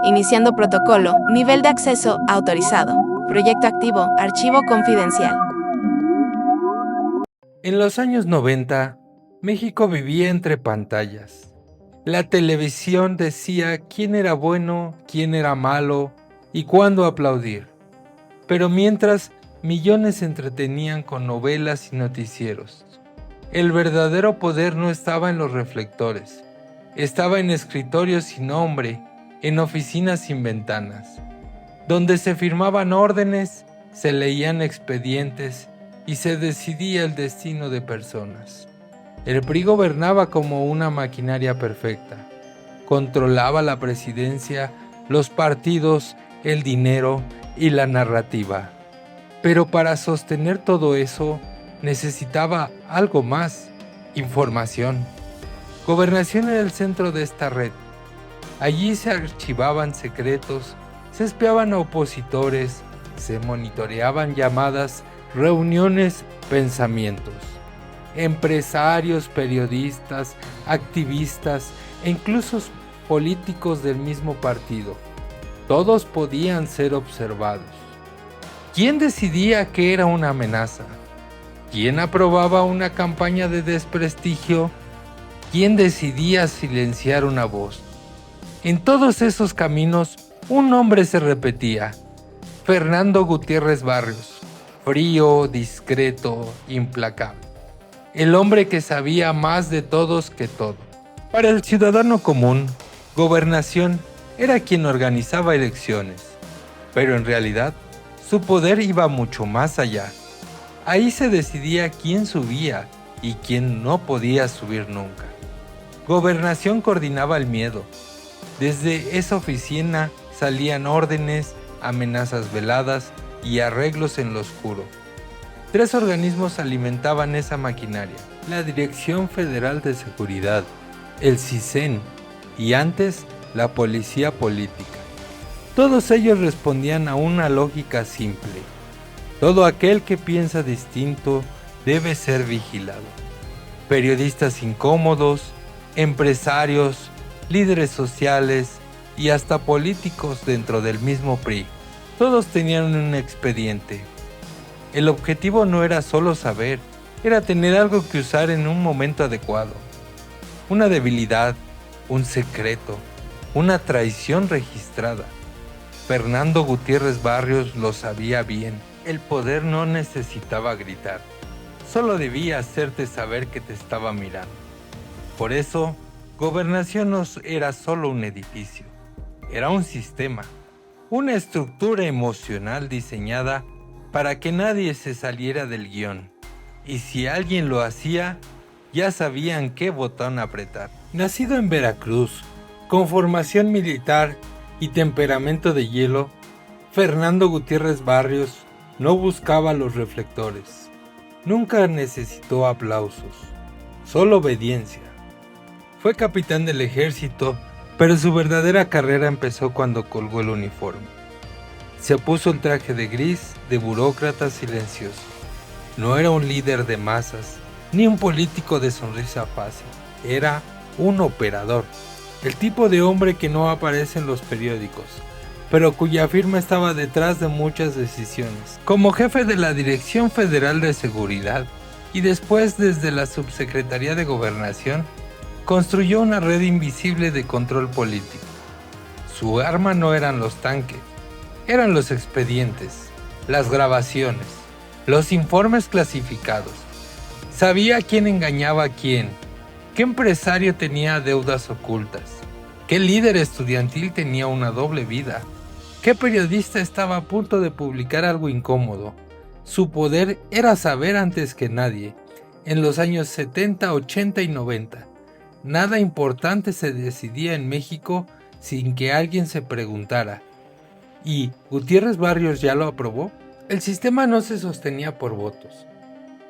Iniciando protocolo, nivel de acceso autorizado. Proyecto activo, archivo confidencial. En los años 90, México vivía entre pantallas. La televisión decía quién era bueno, quién era malo y cuándo aplaudir. Pero mientras, millones se entretenían con novelas y noticieros. El verdadero poder no estaba en los reflectores, estaba en escritorios sin nombre, en oficinas sin ventanas, donde se firmaban órdenes, se leían expedientes y se decidía el destino de personas. El PRI gobernaba como una maquinaria perfecta, controlaba la presidencia, los partidos, el dinero y la narrativa. Pero para sostener todo eso, necesitaba algo más: información. Gobernación era el centro de esta red. Allí se archivaban secretos, se espiaban a opositores, se monitoreaban llamadas, reuniones, pensamientos. Empresarios, periodistas, activistas e incluso políticos del mismo partido. Todos podían ser observados. ¿Quién decidía qué era una amenaza? ¿Quién aprobaba una campaña de desprestigio? ¿Quién decidía silenciar una voz? En todos esos caminos, un nombre se repetía: Fernando Gutiérrez Barrios, frío, discreto, implacable. El hombre que sabía más de todos que todo. Para el ciudadano común, Gobernación era quien organizaba elecciones, pero en realidad, su poder iba mucho más allá. Ahí se decidía quién subía y quién no podía subir nunca. Gobernación coordinaba el miedo. Desde esa oficina salían órdenes, amenazas veladas y arreglos en lo oscuro. 3 organismos alimentaban esa maquinaria: la Dirección Federal de Seguridad, el CISEN y antes la Policía Política. Todos ellos respondían a una lógica simple: todo aquel que piensa distinto debe ser vigilado. Periodistas incómodos, empresarios, líderes sociales y hasta políticos dentro del mismo PRI. Todos tenían un expediente. El objetivo no era solo saber, era tener algo que usar en un momento adecuado. Una debilidad, un secreto, una traición registrada. Fernando Gutiérrez Barrios lo sabía bien. El poder no necesitaba gritar, solo debía hacerte saber que te estaba mirando. Por eso, Gobernación no era solo un edificio, era un sistema, una estructura emocional diseñada para que nadie se saliera del guión. Y si alguien lo hacía, ya sabían qué botón apretar. Nacido en Veracruz, con formación militar y temperamento de hielo, Fernando Gutiérrez Barrios no buscaba los reflectores. Nunca necesitó aplausos, solo obediencia. Fue capitán del ejército, pero su verdadera carrera empezó cuando colgó el uniforme. Se puso el traje de gris de burócrata silencioso. No era un líder de masas, ni un político de sonrisa fácil. Era un operador, el tipo de hombre que no aparece en los periódicos, pero cuya firma estaba detrás de muchas decisiones. Como jefe de la Dirección Federal de Seguridad y después desde la Subsecretaría de Gobernación, construyó una red invisible de control político. Su arma no eran los tanques, eran los expedientes, las grabaciones, los informes clasificados. Sabía quién engañaba a quién, qué empresario tenía deudas ocultas, qué líder estudiantil tenía una doble vida, qué periodista estaba a punto de publicar algo incómodo. Su poder era saber antes que nadie. En los años 70, 80 y 90, nada importante se decidía en México sin que alguien se preguntara: ¿y Gutiérrez Barrios ya lo aprobó? El sistema no se sostenía por votos,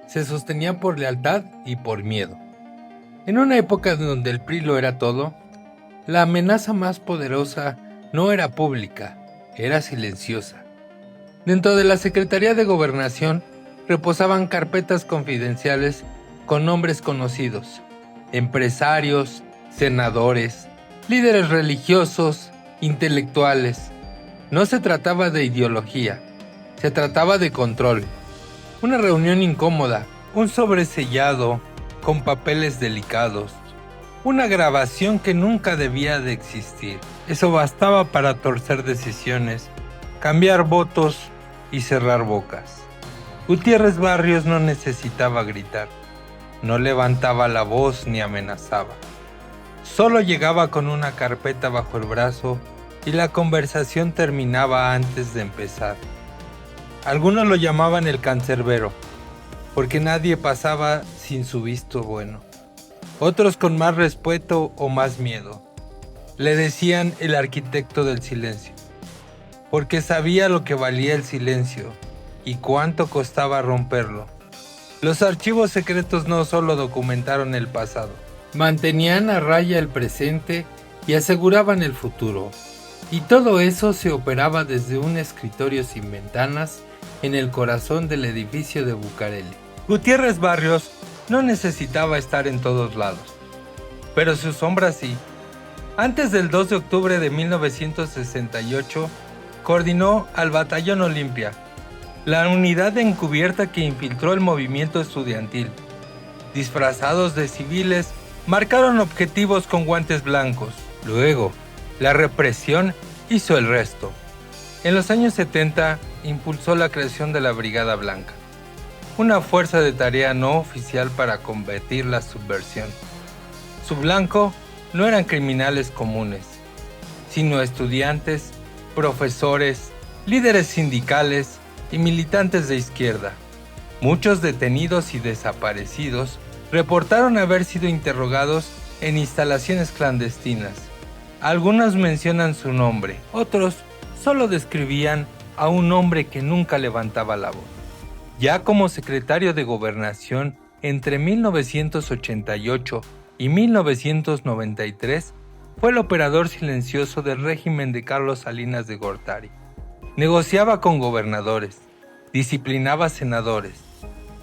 se sostenía por lealtad y por miedo. En una época donde el PRI lo era todo, la amenaza más poderosa no era pública, era silenciosa. Dentro de la Secretaría de Gobernación reposaban carpetas confidenciales con nombres conocidos: empresarios, senadores, líderes religiosos, intelectuales. No se trataba de ideología, se trataba de control. Una reunión incómoda, un sobresellado con papeles delicados, una grabación que nunca debía de existir. Eso bastaba para torcer decisiones, cambiar votos y cerrar bocas. Gutiérrez Barrios no necesitaba gritar, no levantaba la voz ni amenazaba. Solo llegaba con una carpeta bajo el brazo y la conversación terminaba antes de empezar. Algunos lo llamaban el cancerbero, porque nadie pasaba sin su visto bueno. Otros con más respeto o más miedo. Le decían el arquitecto del silencio, porque sabía lo que valía el silencio y cuánto costaba romperlo. Los archivos secretos no solo documentaron el pasado, mantenían a raya el presente y aseguraban el futuro. Y todo eso se operaba desde un escritorio sin ventanas en el corazón del edificio de Bucareli. Gutiérrez Barrios no necesitaba estar en todos lados, pero su sombra sí. Antes del 2 de octubre de 1968, coordinó al Batallón Olimpia, la unidad encubierta que infiltró el movimiento estudiantil. Disfrazados de civiles, marcaron objetivos con guantes blancos. Luego, la represión hizo el resto. En los años 70, impulsó la creación de la Brigada Blanca, una fuerza de tarea no oficial para combatir la subversión. Su blanco no eran criminales comunes, sino estudiantes, profesores, líderes sindicales y militantes de izquierda. Muchos detenidos y desaparecidos reportaron haber sido interrogados en instalaciones clandestinas. Algunos mencionan su nombre, otros solo describían a un hombre que nunca levantaba la voz. Ya como secretario de Gobernación entre 1988 y 1993, fue el operador silencioso del régimen de Carlos Salinas de Gortari. Negociaba con gobernadores, disciplinaba senadores,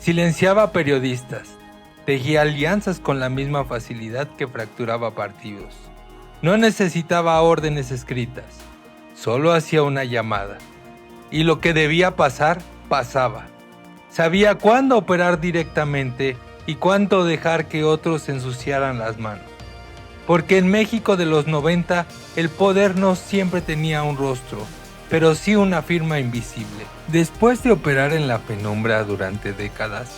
silenciaba periodistas, tejía alianzas con la misma facilidad que fracturaba partidos. No necesitaba órdenes escritas, solo hacía una llamada. Y lo que debía pasar, pasaba. Sabía cuándo operar directamente y cuándo dejar que otros ensuciaran las manos. Porque en México de los 90, el poder no siempre tenía un rostro, pero sí una firma invisible. Después de operar en la penumbra durante décadas,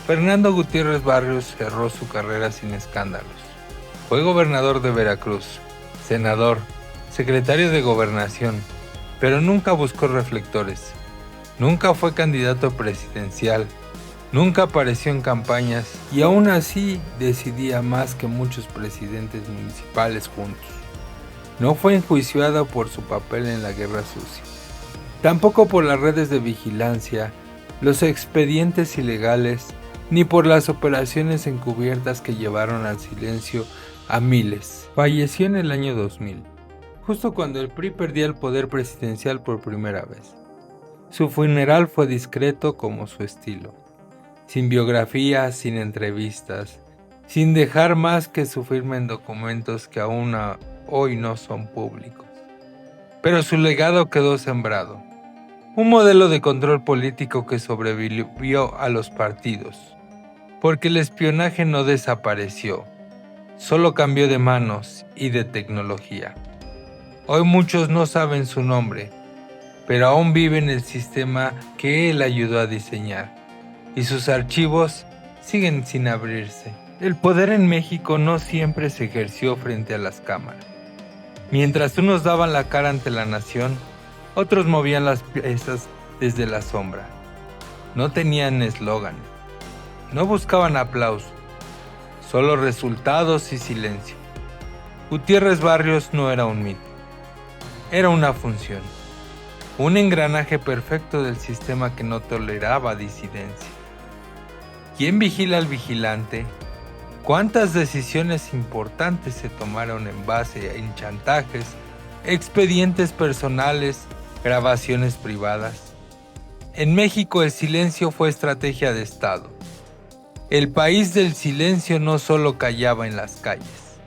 Fernando Gutiérrez Barrios cerró su carrera sin escándalos. Fue gobernador de Veracruz, senador, secretario de Gobernación, pero nunca buscó reflectores. Nunca fue candidato presidencial, nunca apareció en campañas y aún así decidía más que muchos presidentes municipales juntos. No fue enjuiciado por su papel en la guerra sucia, tampoco por las redes de vigilancia, los expedientes ilegales, ni por las operaciones encubiertas que llevaron al silencio a miles. Falleció en el año 2000, justo cuando el PRI perdía el poder presidencial por primera vez. Su funeral fue discreto como su estilo, sin biografías, sin entrevistas, sin dejar más que su firma en documentos que aún hoy no son públicos. Pero su legado quedó sembrado, un modelo de control político que sobrevivió a los partidos, porque el espionaje no desapareció, solo cambió de manos y de tecnología. Hoy muchos no saben su nombre, pero aún vive en el sistema que él ayudó a diseñar, y sus archivos siguen sin abrirse. El poder en México no siempre se ejerció frente a las cámaras. Mientras unos daban la cara ante la nación, otros movían las piezas desde la sombra. No tenían eslogan, no buscaban aplauso, solo resultados y silencio. Gutiérrez Barrios no era un mito, era una función, un engranaje perfecto del sistema que no toleraba disidencia. ¿Quién vigila al vigilante? ¿Cuántas decisiones importantes se tomaron en base en chantajes, expedientes personales, grabaciones privadas? En México el silencio fue estrategia de Estado. El país del silencio no solo callaba en las calles,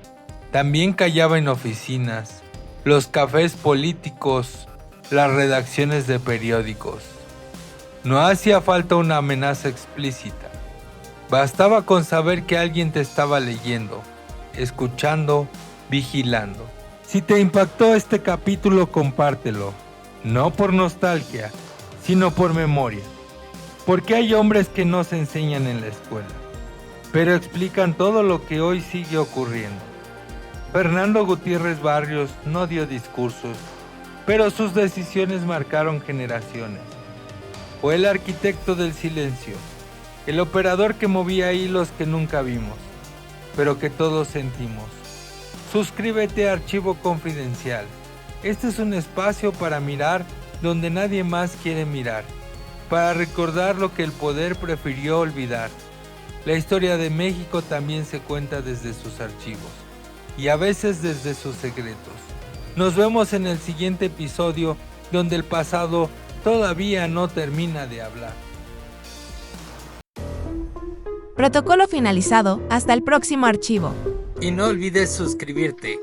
También callaba en oficinas, los cafés políticos, las redacciones de periódicos. No hacía falta una amenaza explícita. Bastaba con saber que alguien te estaba leyendo, escuchando, vigilando. Si te impactó este capítulo, compártelo. No por nostalgia, sino por memoria. Porque hay hombres que no se enseñan en la escuela, pero explican todo lo que hoy sigue ocurriendo. Fernando Gutiérrez Barrios no dio discursos, pero sus decisiones marcaron generaciones. Fue el arquitecto del silencio, el operador que movía hilos que nunca vimos, pero que todos sentimos. Suscríbete a Archivo Confidencial. Este es un espacio para mirar donde nadie más quiere mirar, para recordar lo que el poder prefirió olvidar. La historia de México también se cuenta desde sus archivos, y a veces desde sus secretos. Nos vemos en el siguiente episodio, donde el pasado todavía no termina de hablar. Protocolo finalizado, hasta el próximo archivo. Y no olvides suscribirte.